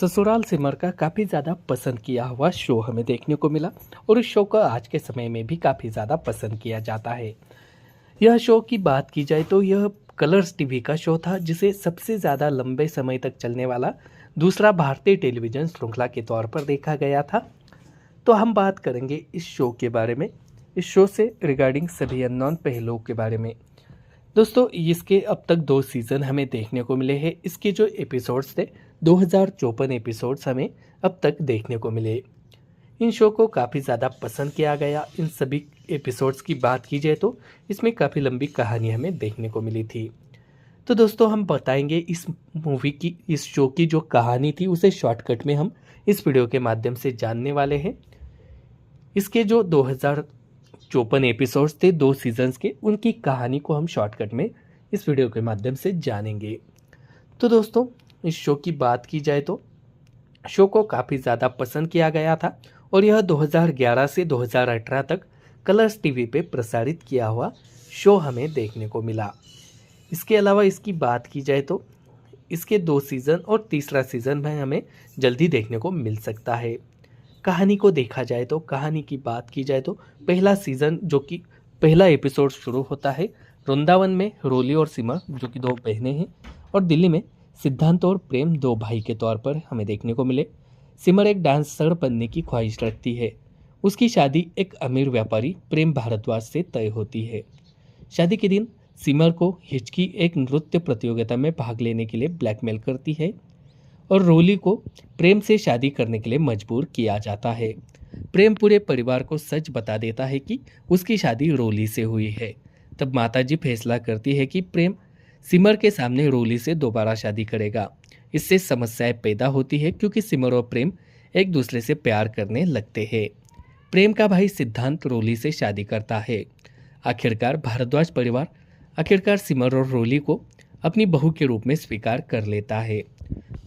ससुराल सिमर का काफ़ी ज़्यादा पसंद किया हुआ शो हमें देखने को मिला और इस शो को आज के समय में भी काफ़ी ज़्यादा पसंद किया जाता है। यह शो की बात की जाए तो यह कलर्स टीवी का शो था जिसे सबसे ज़्यादा लंबे समय तक चलने वाला दूसरा भारतीय टेलीविज़न श्रृंखला के तौर पर देखा गया था। तो हम बात करेंगे इस शो के बारे में, इस शो से रिगार्डिंग सभी अननोन पहलुओं के बारे में। दोस्तों, इसके अब तक 2 सीज़न हमें देखने को मिले हैं। इसके जो एपिसोड्स थे 2054 एपिसोड्स हमें अब तक देखने को मिले। इन शो को काफ़ी ज़्यादा पसंद किया गया। इन सभी एपिसोड्स की बात की जाए तो इसमें काफ़ी लंबी कहानी हमें देखने को मिली थी। तो दोस्तों, हम बताएंगे इस मूवी की, इस शो की जो कहानी थी उसे शॉर्टकट में हम इस वीडियो के माध्यम से जानने वाले हैं। इसके जो 2054 एपिसोड्स थे 2 सीजन्स के, उनकी कहानी को हम शॉर्टकट में इस वीडियो के माध्यम से जानेंगे। तो दोस्तों, इस शो की बात की जाए तो शो को काफ़ी ज़्यादा पसंद किया गया था और यह 2011 से 2018 तक कलर्स टीवी पे प्रसारित किया हुआ शो हमें देखने को मिला। इसके अलावा इसकी बात की जाए तो इसके 2 सीज़न और तीसरा सीज़न में हमें जल्दी देखने को मिल सकता है। कहानी को देखा जाए तो, कहानी की बात की जाए तो पहला सीज़न जो कि पहला एपिसोड शुरू होता है वृंदावन में रोली और सिमर जो कि 2 बहनें हैं और दिल्ली में सिद्धांत और प्रेम 2 भाई के तौर पर हमें देखने को मिले। सिमर एक डांसर बनने की ख्वाहिश रखती है। उसकी शादी एक अमीर व्यापारी प्रेम भारद्वाज से तय होती है। शादी के दिन सिमर को हिचकी एक नृत्य प्रतियोगिता में भाग लेने के लिए ब्लैकमेल करती है और रोली को प्रेम से शादी करने के लिए मजबूर किया जाता है। प्रेम पूरे परिवार को सच बता देता है कि उसकी शादी रोली से हुई है। तब माताजी फैसला करती है कि प्रेम सिमर के सामने रोली से दोबारा शादी करेगा। इससे समस्याएं पैदा होती है क्योंकि सिमर और प्रेम एक दूसरे से प्यार करने लगते हैं। प्रेम का भाई सिद्धांत रोली से शादी करता है। आखिरकार भारद्वाज परिवार सिमर और रोली को अपनी बहू के रूप में स्वीकार कर लेता है।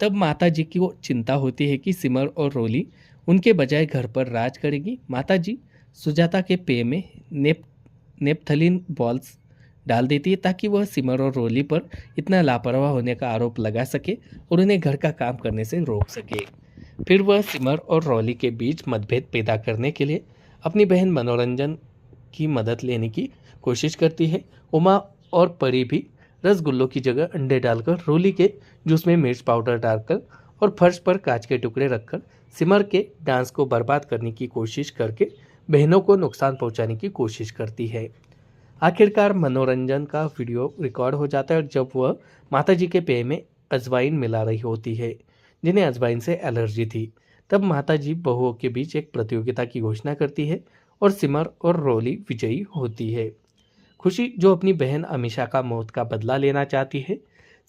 तब माताजी की चिंता होती है कि सिमर और रोली उनके बजाय घर पर राज करेगी। माताजी सुजाता के पेय में नेपथलीन बॉल्स डाल देती है ताकि वह सिमर और रोली पर इतना लापरवाह होने का आरोप लगा सके और उन्हें घर का काम करने से रोक सके। फिर वह सिमर और रोली के बीच मतभेद पैदा करने के लिए अपनी बहन मनोरंजन की मदद लेने की कोशिश करती है। उमा और परी भी रसगुल्लों की जगह अंडे डालकर, रोली के जूस में मिर्च पाउडर डालकर और फर्श पर कांच के टुकड़े रखकर सिमर के डांस को बर्बाद करने की कोशिश करके बहनों को नुकसान पहुंचाने की कोशिश करती है। आखिरकार मनोरंजन का वीडियो रिकॉर्ड हो जाता है जब वह माताजी के पेय में अजवाइन मिला रही होती है, जिन्हें अजवाइन से एलर्जी थी। तब माताजी बहुओं के बीच एक प्रतियोगिता की घोषणा करती है और सिमर और रोली विजयी होती है। खुशी, जो अपनी बहन अमीषा का मौत का बदला लेना चाहती है,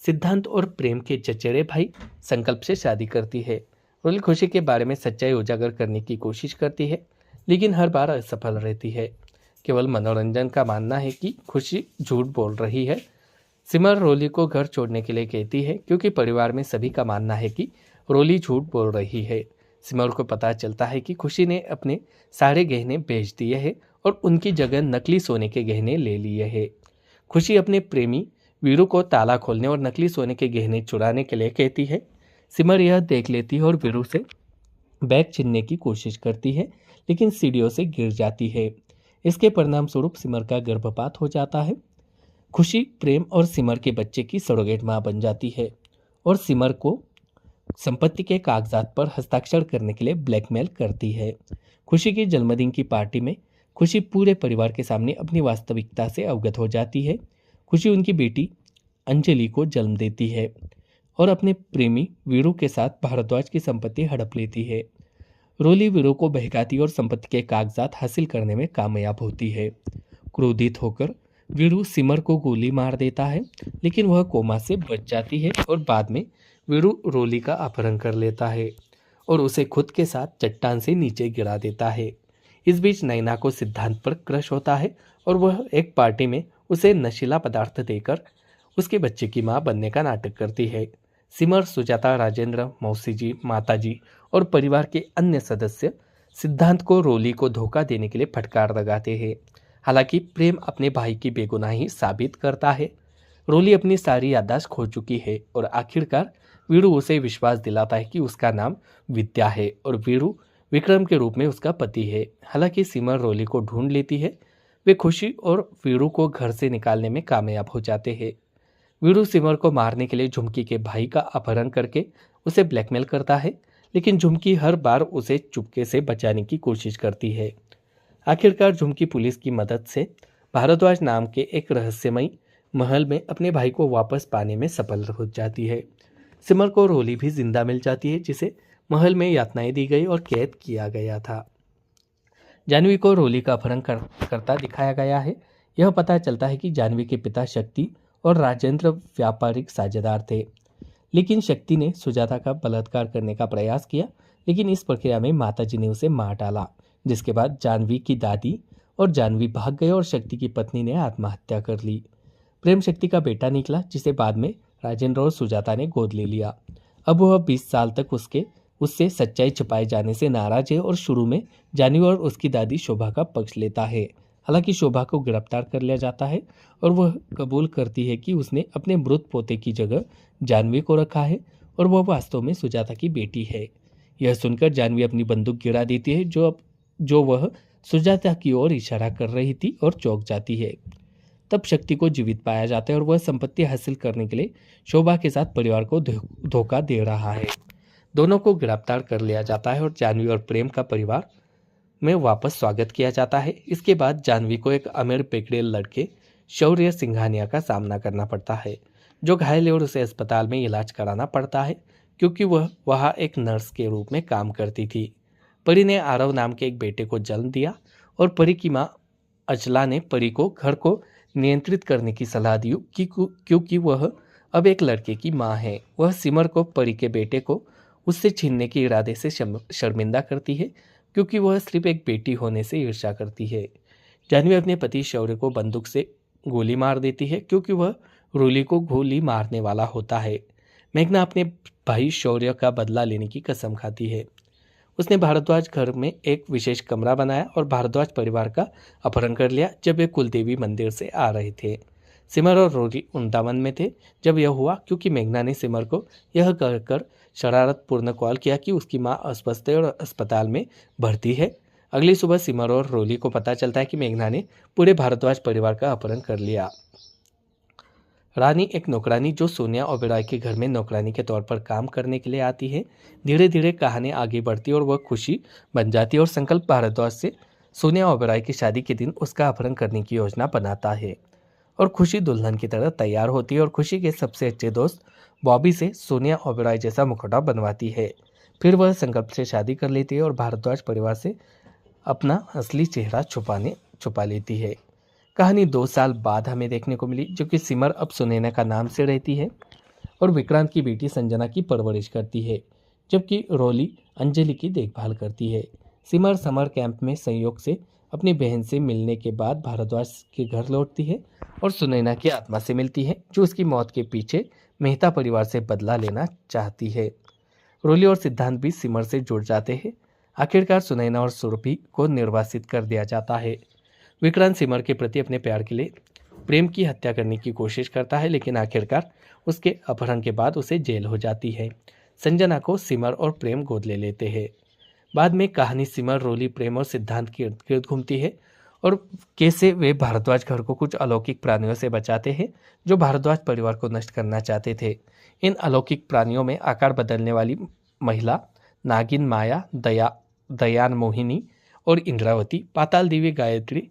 सिद्धांत और प्रेम के चचेरे भाई संकल्प से शादी करती है। रोली खुशी के बारे में सच्चाई उजागर करने की कोशिश करती है लेकिन हर बार असफल रहती है। केवल मनोरंजन का मानना है कि खुशी झूठ बोल रही है। सिमर रोली को घर छोड़ने के लिए कहती है क्योंकि परिवार में सभी का मानना है कि रोली झूठ बोल रही है। सिमर को पता चलता है कि खुशी ने अपने सारे गहने बेच दिए हैं और उनकी जगह नकली सोने के गहने ले लिए हैं। खुशी अपने प्रेमी वीरू को ताला खोलने और नकली सोने के गहने चुराने के लिए कहती है। सिमर यह देख लेती है और वीरू से बैग छीनने की कोशिश करती है लेकिन सीढ़ियों से गिर जाती है। इसके परिणाम स्वरूप सिमर का गर्भपात हो जाता है। खुशी प्रेम और सिमर के बच्चे की सरोगेट मां बन जाती है और सिमर को संपत्ति के कागजात पर हस्ताक्षर करने के लिए ब्लैकमेल करती है। खुशी की जन्मदिन की पार्टी में खुशी पूरे परिवार के सामने अपनी वास्तविकता से अवगत हो जाती है। खुशी उनकी बेटी अंजलि को जन्म देती है और अपने प्रेमी वीरू के साथ भारद्वाज की संपत्ति हड़प लेती है। रोली वीरू को बहकाती और संपत्ति के कागजात हासिल करने में कामयाब होती है। क्रोधित होकर वीरू सिमर को गोली मार देता है लेकिन वह कोमा से बच जाती है और बाद में वीरू रोली का अपहरण कर लेता है और उसे खुद के साथ चट्टान से नीचे गिरा देता है। इस बीच नैना को सिद्धांत पर क्रश होता है और वह एक पार्टी में उसे नशीला पदार्थ देकर उसके बच्चे की मां बनने का नाटक करती है। सिमर, सुजाता, राजेंद्र, मौसी जी, माताजी और परिवार के अन्य सदस्य सिद्धांत को रोली को धोखा देने के लिए फटकार लगाते हैं। हालांकि प्रेम अपने भाई की बेगुनाही साबित करता है। रोली अपनी सारी याददाश्त खो चुकी है और आखिरकार वीरू उसे विश्वास दिलाता है कि उसका नाम विद्या है और वीरू विक्रम के रूप में उसका पति है। हालांकि सिमर रोली को ढूंढ लेती है। वे खुशी और वीरू को घर से निकालने में कामयाब हो जाते हैं। वीरू सिमर को मारने के लिए झुमकी के भाई का अपहरण करके उसे ब्लैकमेल करता है, लेकिन झुमकी हर बार उसे चुपके से बचाने की कोशिश करती है। आखिरकार झुमकी पुलिस की मदद से भारद्वाज नाम के एक रहस्यमयी महल में अपने भाई को वापस पाने में सफल हो जाती है। सिमर को रोली भी जिंदा मिल जाती है, जिसे महल में यातनाएं दी गई और कैद किया गया था। जानवी को रोली का अपहरण करता दिखाया गया है। यह पता चलता है कि जानवी के पिता शक्ति और राजेंद्र व्यापारिक साझेदार थे, लेकिन शक्ति ने सुजाता का बलात्कार करने का प्रयास किया, लेकिन इस प्रक्रिया में माताजी ने उसे मार डाला, जिसके बाद जानवी की दादी और जानवी भाग गए और शक्ति की पत्नी ने आत्महत्या कर ली। प्रेम शक्ति का बेटा निकला, जिसे बाद में राजेंद्र और सुजाता ने गोद ले लिया। अब वह 20 साल तक उससे सच्चाई छिपाए जाने से नाराज है और शुरू में जानवी और उसकी दादी शोभा का पक्ष लेता है। हालांकि शोभा को गिरफ्तार कर लिया जाता है और वह कबूल करती है कि उसने अपने मृत पोते की जगह जानवी को रखा है और वह वास्तव में सुजाता की बेटी है। यह सुनकर जानवी अपनी बंदूक गिरा देती है, जो वह सुजाता की ओर इशारा कर रही थी, और चौंक जाती है। तब शक्ति को जीवित पाया जाता है और वह संपत्ति हासिल करने के लिए शोभा के साथ परिवार को धोखा दे रहा है। दोनों को गिरफ्तार कर लिया जाता है और जानवी और प्रेम का परिवार में वापस स्वागत किया जाता है। इसके बाद जानवी को एक अमीर पेकड़े लड़के शौर्य सिंघानिया का सामना करना पड़ता है, जो घायल है और उसे अस्पताल में इलाज कराना पड़ता है, क्योंकि वह वहाँ एक नर्स के रूप में काम करती थी। परी ने आरव नाम के एक बेटे को जन्म दिया और परी की माँ अचला ने परी को घर को नियंत्रित करने की सलाह दी, क्योंकि वह अब एक लड़के की माँ है। वह सिमर को परी के बेटे को उससे छीनने के इरादे से शर्मिंदा करती है, क्योंकि वह सिर्फ एक बेटी होने से ईर्ष्या करती है। जानवी अपने पति शौर्य को बंदूक से गोली मार देती है, क्योंकि वह रोली को गोली मारने वाला होता है। मेघना अपने भाई शौर्य का बदला लेने की कसम खाती है। उसने भारद्वाज घर में एक विशेष कमरा बनाया और भारद्वाज परिवार का अपहरण कर लिया जब वे कुलदेवी मंदिर से आ रहे थे। सिमर और रोली वृंदावन में थे जब यह हुआ, क्योंकि मेघना ने सिमर को यह कहकर शरारतपूर्ण कॉल किया कि उसकी मां अस्वस्थ है और अस्पताल में भर्ती है। अगली सुबह सिमर और रोली को पता चलता है कि मेघना ने पूरे भारद्वाज परिवार का अपहरण कर लिया। रानी, एक नौकरानी जो सोनिया ओबेरॉय के घर में नौकरानी के तौर पर काम करने के लिए आती है, धीरे धीरे कहानी आगे बढ़ती है और वह खुशी बन जाती है और संकल्प भारद्वाज से सोनिया ओबेरॉय की शादी के दिन उसका अपहरण करने की योजना बनाता है। और खुशी दुल्हन की तरह तैयार होती है और खुशी के सबसे अच्छे दोस्त बॉबी से सोनिया ओबेरॉय जैसा मुखौटा बनवाती है। फिर वह संकल्प से शादी कर लेती है और भारद्वाज परिवार से अपना असली चेहरा छुपा लेती है। कहानी 2 साल बाद हमें देखने को मिली, जो कि सिमर अब सुनैना का नाम से रहती है और विक्रांत की बेटी संजना की परवरिश करती है, जबकि रोली अंजलि की देखभाल करती है। सिमर समर कैंप में संयोग से अपनी बहन से मिलने के बाद भारद्वाज के घर लौटती है और सुनैना की आत्मा से मिलती है, जो उसकी मौत के पीछे मेहता परिवार से बदला लेना चाहती है। रोली और सिद्धांत भी सिमर से जुड़ जाते हैं। आखिरकार सुनैना और सुरभि को निर्वासित कर दिया जाता है। विक्रांत सिमर के प्रति अपने प्यार के लिए प्रेम की हत्या करने की कोशिश करता है, लेकिन आखिरकार उसके अपहरण के बाद उसे जेल हो जाती है। संजना को सिमर और प्रेम गोद ले लेते हैं। बाद में कहानी सिमर, रोली, प्रेम और सिद्धांत के इर्द गिर्द घूमती है और कैसे वे भारद्वाज घर को कुछ अलौकिक प्राणियों से बचाते हैं जो भारद्वाज परिवार को नष्ट करना चाहते थे। इन अलौकिक प्राणियों में आकार बदलने वाली महिला, नागिन माया, दयान मोहिनी और इंद्रावती, पाताल देवी गायत्री,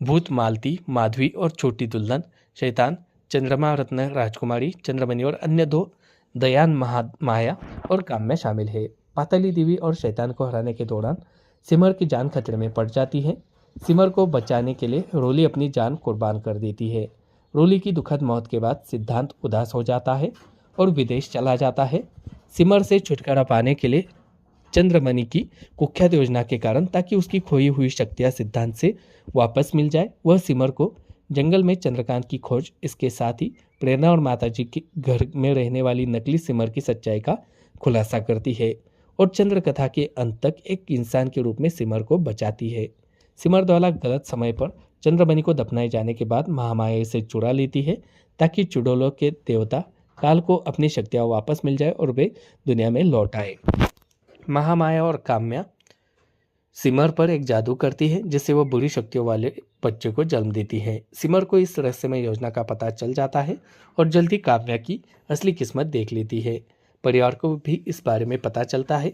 भूत मालती, माधवी और छोटी दुल्हन, शैतान, चंद्रमा रत्न राजकुमारी, चंद्रमणि और अन्य 2 दयान, माया और काम्या शामिल है। पाताली देवी और शैतान को हराने के दौरान सिमर की जान खतरे में पड़ जाती है। सिमर को बचाने के लिए रोली अपनी जान कुर्बान कर देती है। रोली की दुखद मौत के बाद सिद्धांत उदास हो जाता है और विदेश चला जाता है। सिमर से छुटकारा पाने के लिए चंद्रमणि की कुख्यात योजना के कारण, ताकि उसकी खोई हुई शक्तियां सिद्धांत से वापस मिल जाए, वह सिमर को जंगल में चंद्रकांत की खोज, इसके साथ ही प्रेरणा और माताजी के घर में रहने वाली नकली सिमर की सच्चाई का खुलासा करती है और चंद्रकथा के अंत तक एक इंसान के रूप में सिमर को बचाती है। सिमर द्वारा गलत समय पर चंद्रमणि को दफनाए जाने के बाद महामाया इसे चुरा लेती है, ताकि चुड़ैलों के देवता काल को अपनी शक्तियाँ वापस मिल जाए और वे दुनिया में लौट आए। महामाया और काम्या सिमर पर एक जादू करती है जिससे वो बुरी शक्तियों वाले बच्चे को जन्म देती है। सिमर को इस रहस्यमय योजना का पता चल जाता है और जल्दी काव्या की असली किस्मत देख लेती है। परिवार को भी इस बारे में पता चलता है।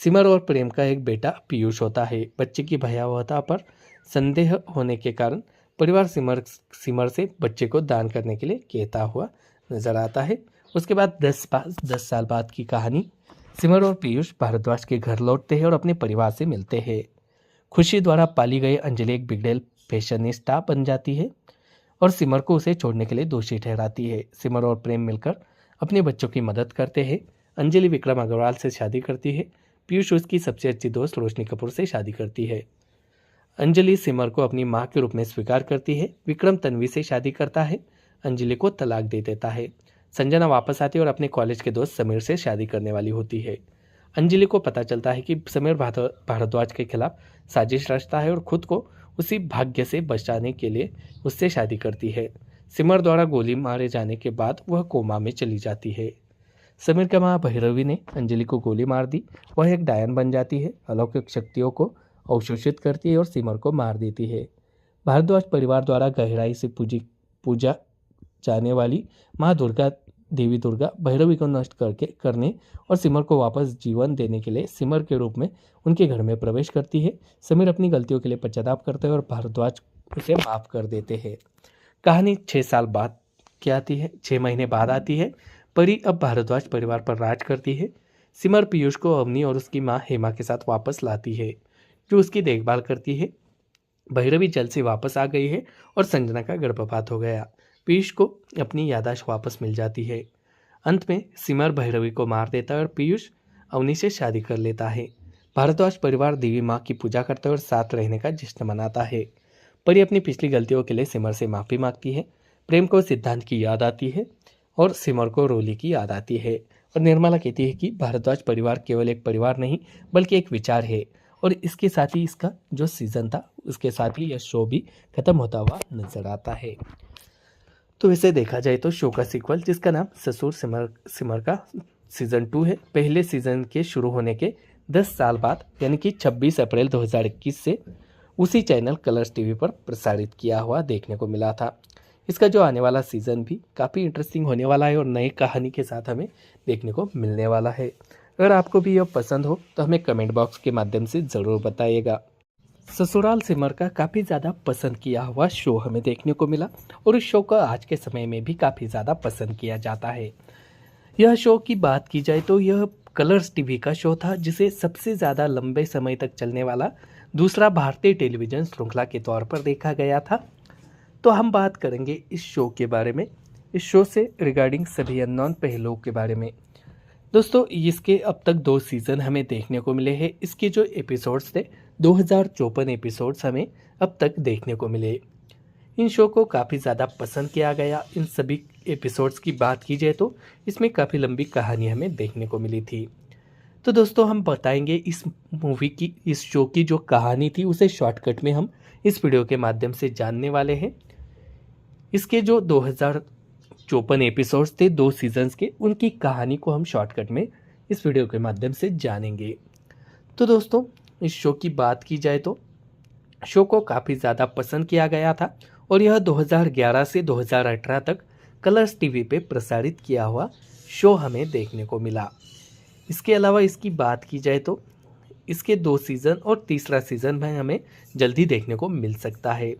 सिमर और प्रेम का एक बेटा पीयूष होता है। बच्चे की भयावहता पर संदेह होने के कारण परिवार सिमर से बच्चे को दान करने के लिए कहता हुआ नजर आता है। उसके बाद 10 साल बाद की कहानी। सिमर और पीयूष भारद्वाज के घर लौटते हैं और अपने परिवार से मिलते हैं। खुशी द्वारा पाली गई अंजलि एक बिगड़ेल फैशनिस्टा बन जाती है और सिमर को उसे छोड़ने के लिए दोषी ठहराती है। सिमर और प्रेम मिलकर अपने बच्चों की मदद करते हैं। अंजलि विक्रम अग्रवाल से शादी करती है। पीयूष उसकी सबसे अच्छी दोस्त रोशनी कपूर से शादी करती है। अंजलि सिमर को अपनी मां के रूप में स्वीकार करती है। विक्रम तन्वी से शादी करता है। अंजलि को तलाक दे देता है। संजना वापस आती है और अपने कॉलेज के दोस्त समीर से शादी करने वाली होती है। अंजलि को पता चलता है कि समीर भारद्वाज के खिलाफ साजिश रचता है और खुद को उसी भाग्य से बचाने के लिए उससे शादी करती है। सिमर द्वारा गोली मारे जाने के बाद वह कोमा में चली जाती है। समीर के मां भैरवी ने अंजलि को गोली मार दी। वह एक डायन बन जाती है, अलौकिक शक्तियों को अवशोषित करती है और सिमर को मार देती है। भारद्वाज परिवार द्वारा गहराई से पूजा जाने वाली माँ दुर्गा देवी दुर्गा भैरवी को नष्ट करने और सिमर को वापस जीवन देने के लिए सिमर के रूप में उनके घर में प्रवेश करती है। समीर अपनी गलतियों के लिए पश्चाताप करते हैं और भारद्वाज उसे माफ कर देते हैं। कहानी 6 साल बाद क्या आती है, 6 महीने बाद आती है। परी अब भारद्वाज परिवार पर राज करती है। सिमर पीयूष को अवनी और उसकी माँ हेमा के साथ वापस लाती है, जो उसकी देखभाल करती है। भैरवी जल्द से वापस आ गई है और संजना का गर्भपात हो गया। पीयूष को अपनी याददाश्त वापस मिल जाती है। अंत में सिमर भैरवी को मार देता है और पीयूष अवनी से शादी कर लेता है। भारद्वाज परिवार देवी माँ की पूजा करता है और साथ रहने का जश्न मनाता है। परी अपनी पिछली गलतियों के लिए सिमर से माफ़ी मांगती है। प्रेम को सिद्धांत की याद आती है और सिमर को रोली की याद आती है। और निर्मला कहती है कि भारद्वाज परिवार केवल एक परिवार नहीं बल्कि एक विचार है। और इसके साथ ही इसका जो सीज़न था उसके साथ ही यह शो भी खत्म होता हुआ नजर आता है। तो इसे देखा जाए तो शो का सीक्वल जिसका नाम ससुर सिमर का सीज़न 2 है, पहले सीज़न के शुरू होने के 10 साल बाद यानी कि 26 अप्रैल 2021 से उसी चैनल कलर्स टीवी पर प्रसारित किया हुआ देखने को मिला था। इसका जो आने वाला सीज़न भी काफ़ी इंटरेस्टिंग होने वाला है और नई कहानी के साथ हमें देखने को मिलने वाला है। अगर आपको भी यह पसंद हो तो हमें कमेंट बॉक्स के माध्यम से ज़रूर बताइएगा। ससुराल सिमर का काफ़ी ज़्यादा पसंद किया हुआ शो हमें देखने को मिला और इस शो को आज के समय में भी काफ़ी ज़्यादा पसंद किया जाता है। यह शो की बात की जाए तो यह कलर्स टीवी का शो था जिसे सबसे ज़्यादा लंबे समय तक चलने वाला दूसरा भारतीय टेलीविज़न श्रृंखला के तौर पर देखा गया था। तो हम बात करेंगे इस शो के बारे में, इस शो से रिगार्डिंग सभी अननोन पहलुओं के बारे में। दोस्तों इसके अब तक 2 सीज़न हमें देखने को मिले हैं। इसके जो एपिसोड्स थे 2054 एपिसोड्स हमें अब तक देखने को मिले। इन शो को काफ़ी ज़्यादा पसंद किया गया। इन सभी एपिसोड्स की बात की जाए तो इसमें काफ़ी लंबी कहानी हमें देखने को मिली थी। तो दोस्तों हम बताएंगे इस मूवी की, इस शो की जो कहानी थी उसे शॉर्टकट में हम इस वीडियो के माध्यम से जानने वाले हैं। इसके जो 2054 एपिसोड्स थे 2 सीजन्स के, उनकी कहानी को हम शॉर्टकट में इस वीडियो के माध्यम से जानेंगे। तो दोस्तों इस शो की बात की जाए तो शो को काफ़ी ज़्यादा पसंद किया गया था और यह 2011 से 2018 तक कलर्स टीवी पे प्रसारित किया हुआ शो हमें देखने को मिला। इसके अलावा इसकी बात की जाए तो इसके 2 सीज़न और तीसरा सीज़न में हमें जल्दी देखने को मिल सकता है।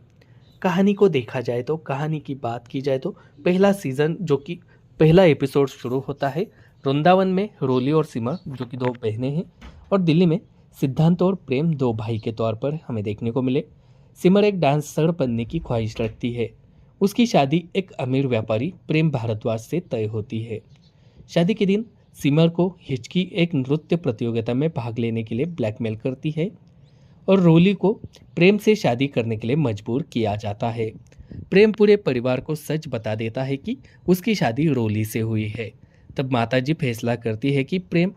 कहानी को देखा जाए तो, कहानी की बात की जाए तो पहला सीज़न जो कि पहला एपिसोड शुरू होता है वृंदावन में रोली और सिमर जो कि 2 बहनें हैं और दिल्ली में सिद्धांत और प्रेम 2 भाई के तौर पर हमें देखने को मिले। सिमर एक डांसर बनने की ख्वाहिश रखती है। उसकी शादी एक अमीर व्यापारी प्रेम भारद्वाज से तय होती है। शादी के दिन सिमर को हिचकी एक नृत्य प्रतियोगिता में भाग लेने के लिए ब्लैकमेल करती है और रोली को प्रेम से शादी करने के लिए मजबूर किया जाता है। प्रेम पूरे परिवार को सच बता देता है कि उसकी शादी रोली से हुई है। तब माताजी फैसला करती है कि प्रेम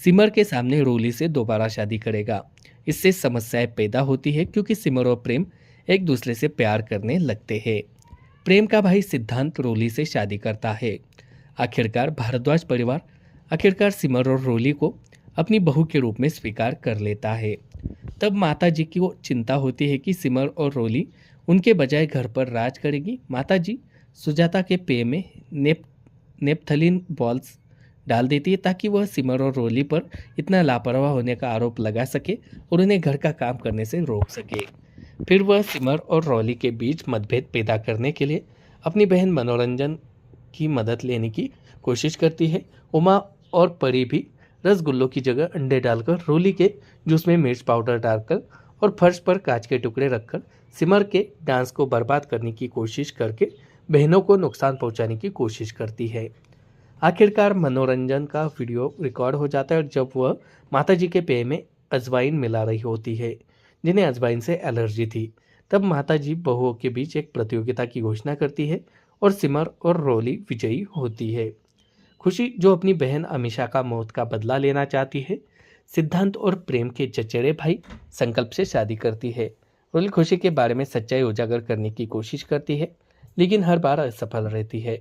सिमर के सामने रोली से दोबारा शादी करेगा। इससे समस्याएं पैदा होती है क्योंकि सिमर और प्रेम एक दूसरे से प्यार करने लगते हैं। प्रेम का भाई सिद्धांत रोली से शादी करता है। आखिरकार भारद्वाज परिवार आखिरकार सिमर और रोली को अपनी बहू के रूप में स्वीकार कर लेता है। तब माता जी की वो चिंता होती है कि सिमर और रोली उनके बजाय घर पर राज करेगी। माता जी सुजाता के पेय में नेपथलीन बॉल्स डाल देती है ताकि वह सिमर और रोली पर इतना लापरवाह होने का आरोप लगा सके और उन्हें घर का काम करने से रोक सके। फिर वह सिमर और रोली के बीच मतभेद पैदा करने के लिए अपनी बहन मनोरंजन की मदद लेने की कोशिश करती है। उमा और परी भी रसगुल्लों की जगह अंडे डालकर, रोली के जूस में मिर्च पाउडर डालकर और फर्श पर कांच के टुकड़े रखकर सिमर के डांस को बर्बाद करने की कोशिश करके बहनों को नुकसान पहुंचाने की कोशिश करती है। आखिरकार मनोरंजन का वीडियो रिकॉर्ड हो जाता है और जब वह माताजी के पेय में अजवाइन मिला रही होती है, जिन्हें अजवाइन से एलर्जी थी, तब माताजी बहुओं के बीच एक प्रतियोगिता की घोषणा करती है और सिमर और रोली विजयी होती है। खुशी, जो अपनी बहन अमीषा का मौत का बदला लेना चाहती है, सिद्धांत और प्रेम के चचेरे भाई संकल्प से शादी करती है। रोली खुशी के बारे में सच्चाई उजागर करने की कोशिश करती है, लेकिन हर बार असफल रहती है।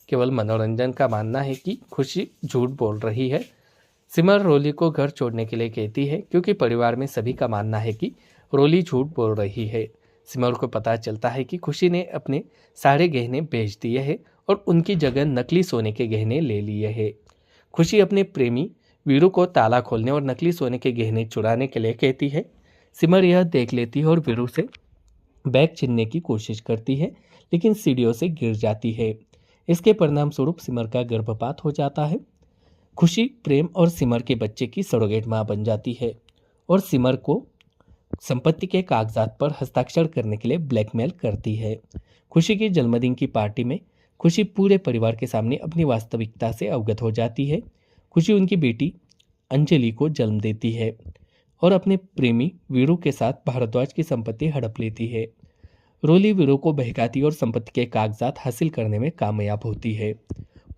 केवल मनोरंजन का मानना है कि खुशी झूठ बोल रही है। सिमर रोली को घर छोड़ने के लिए कहती है क्योंकि परिवार में सभी का मानना है कि रोली झूठ बोल रही है। सिमर को पता चलता है कि खुशी ने अपने सारे गहने बेच दिए हैं और उनकी जगह नकली सोने के गहने ले लिए हैं। खुशी अपने प्रेमी वीरू को ताला खोलने और नकली सोने के गहने चुराने के लिए कहती है। सिमर यह देख लेती है और वीरू से बैग छीनने की कोशिश करती है, लेकिन सीढ़ियों से गिर जाती है। इसके परिणाम स्वरूप सिमर का गर्भपात हो जाता है। खुशी प्रेम और सिमर के बच्चे की सरोगेट मां बन जाती है और सिमर को संपत्ति के कागजात पर हस्ताक्षर करने के लिए ब्लैकमेल करती है। खुशी की जन्मदिन की पार्टी में खुशी पूरे परिवार के सामने अपनी वास्तविकता से अवगत हो जाती है। खुशी उनकी बेटी अंजलि को जन्म देती है और अपने प्रेमी वीरू के साथ भारद्वाज की संपत्ति हड़प लेती है। रोली वीरू को बहकाती और संपत्ति के कागजात हासिल करने में कामयाब होती है।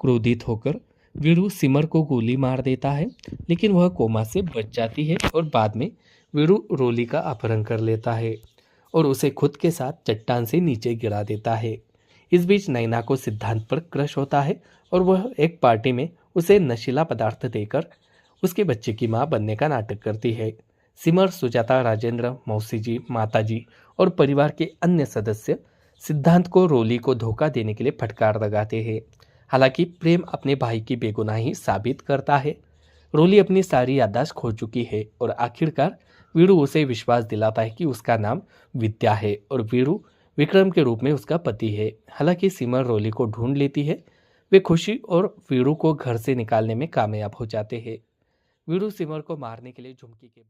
क्रोधित होकर वीरू सिमर को गोली मार देता है, लेकिन वह कोमा से बच जाती है और बाद में वीरू रोली का अपहरण कर लेता है और उसे खुद के साथ चट्टान से नीचे गिरा देता है। इस बीच नैना को सिद्धांत पर क्रश होता है और वह एक पार्टी में उसे नशीला पदार्थ देकर उसके बच्चे की मां बनने का नाटक करती है। सिमर, सुजाता, राजेंद्र, मौसी जी, माता जी और परिवार के अन्य सदस्य सिद्धांत को रोली को धोखा देने के लिए फटकार लगाते हैं। हालांकि प्रेम अपने भाई की बेगुनाही साबित करता है। रोली अपनी सारी याददाश्त खो चुकी है और आखिरकार वीरू उसे विश्वास दिलाता है कि उसका नाम विद्या है और वीरू विक्रम के रूप में उसका पति है। हालांकि सिमर रोली को ढूंढ लेती है। वे खुशी और वीरू को घर से निकालने में कामयाब हो जाते हैं। वीरू सिमर को मारने के लिए झुमकी के